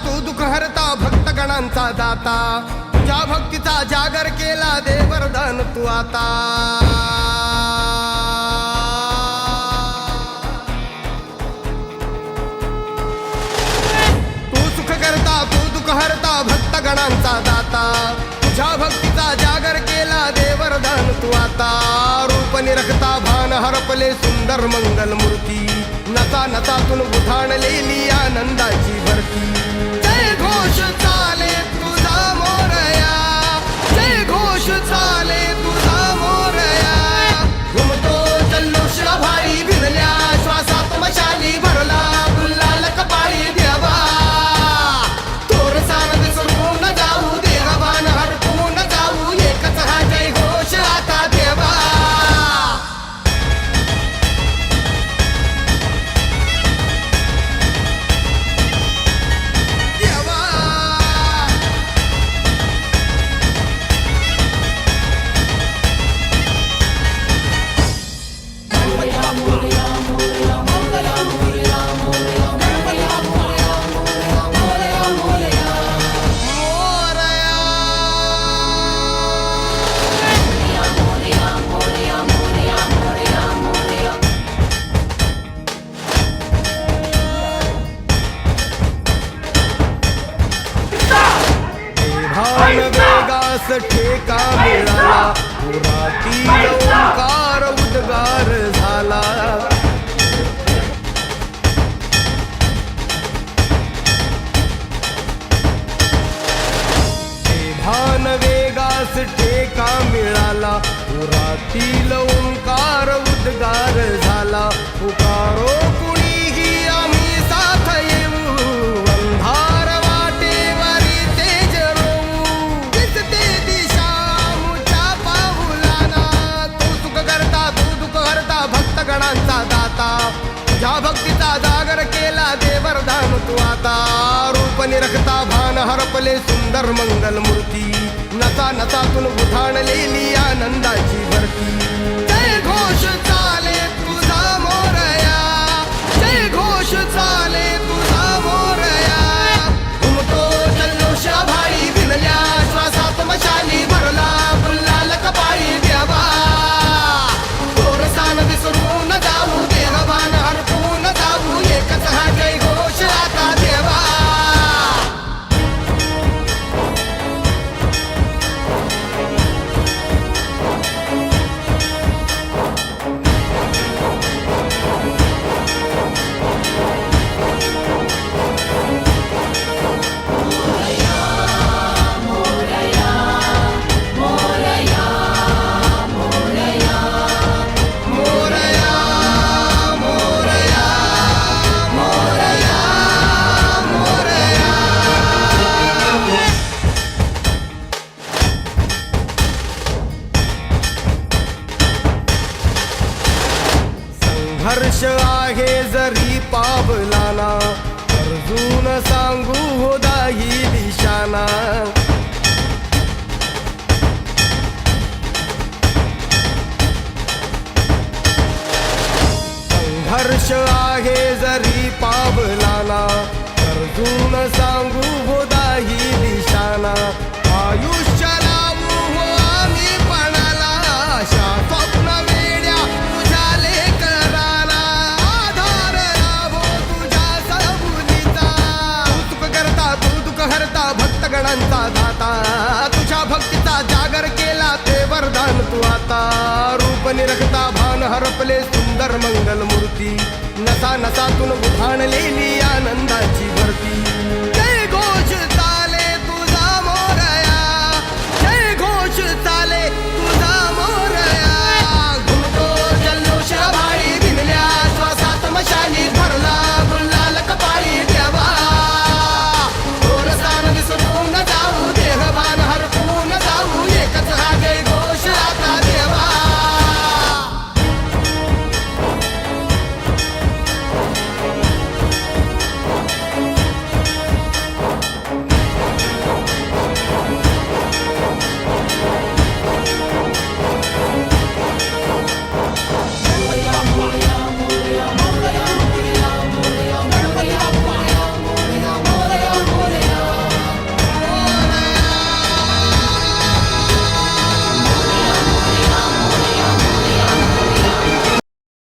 तू दुःख हरता भक्तगणांचा दाता तुझ्या भक्तीचा जागर केला दे वरदान तू आता हरता भक्तगणांचा दाता तुझ्या भक्तीचा जागर केला दे वरदान तू आता रूप निरखता भान हरपले सुंदर मंगल मूर्ती नसा नसातून उधाणलेली आनंदाची भरती जय घोष चाले तुझा मोरया जय घोष चाले तुझा मोरया घुमतो जल्लोष भाई भिरल्या श्वासात मशाली भरला गुलाल कपाळी देवा वेगास ठेका मिळाला पुरातील ओंकार उद्गार झाला भान वेगास ठेका मिळाला पुरातील ओंकार उद्गार झाला पुकारो कुणीही आम्ही साथ येऊ अंधार वाटेवरी तेज रोवू दिसते दिशा मुच्या पाऊलाना तू सुख करता तू दुःख हरता भक्तगणांचा दाता तुझ्या भक्तीचा जागर केला दे वरदान तू आता रूप निरखता भान हरपले सुंदर मंगल मूर्ती नसा नसातून उधाणलेली आनंदाची भरती जय घोष चाले तुझा मोरया जय घोष चाले तुझा मोरया घुमतो जल्लोष भाई भिनल्या श्वासात मशाली भरला गुलाल कपाळी देवा गोरसान विसरून जाऊ देहभान हरपून जाऊ एकच हा जय घोष आता देवा हर्ष आहे जरी पावलाना अर्जुन सांगू हो दाही दिशाना संघर्ष आहे जरी पावलाना अर्जुन सांगू हो दाही दिशाना आयुष्य लावू हो आम्ही पणाला आशा स्वप्न वेड्या तुझ्या लेकराला आधार लाभो तुझ्या सबुलीचा तू सुख करता तू दुःख हरता भक्तगणांचा दाता तुझ्या भक्तीचा जागर केला ते वरदान तू आता रूप निरखता भान हरपले सुंदर मंगल मूर्ती नसा नसातून उधाणलेली आनंदाची भरती